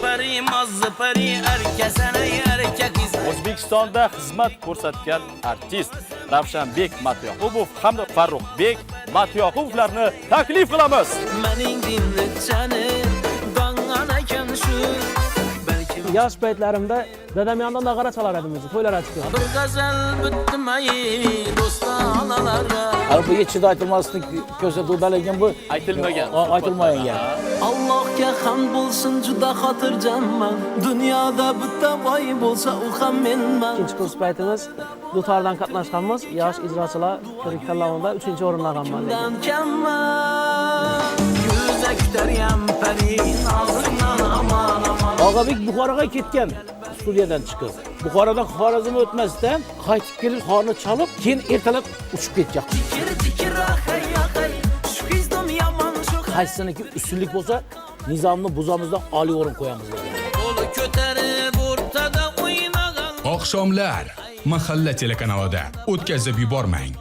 pari, mazza pari, erkesene erkek iz. O'zbekistonda xizmat ko'rsatgan artist Ravshanbek Matyoqubov hamda Farruxbek Matyoqubovlarni taklif qilamiz. Mening dinlechani, dangan ekan shu. Yosh paytlarimda dadam yonida nag'ara chalar edim o'zi, to'ylar aytib. Bir gazal bitmay, do'stanalara. Bu ichida aytilmaslik ko'rsatuvdaligan bu Aytilmagan. Aytilmagan. Allohga hamd bo'lsin, juda xotirjamman. Dunyoda bitta boy bo'lsa, u ham menman. Ikkinchi kurs paytimiz dutordan qatnashganmiz. Yosh ijrochilar ko'rik tanlovida 3-o'rinlaganman. Dan kamman. Yuza kutaryan pari, nazrdan aman aman. Og'abek Buxoroga ketgan studiyadan chiqib. Buxorodan Xorazmga o'tmasdan qaytib kelib qorni chalib, keyin ertalab uchib ketgan. Tikir hay, shu kizdom yaman shu. Qaysiniki ustunlik bo'lsa, nizomni buzamizdan oliy o'rin qo'yamiz degan. Qo'li ko'tarib o'rtada o'ynagan. Oqshomlar mahalla telekanalida o'tkazib yubormang.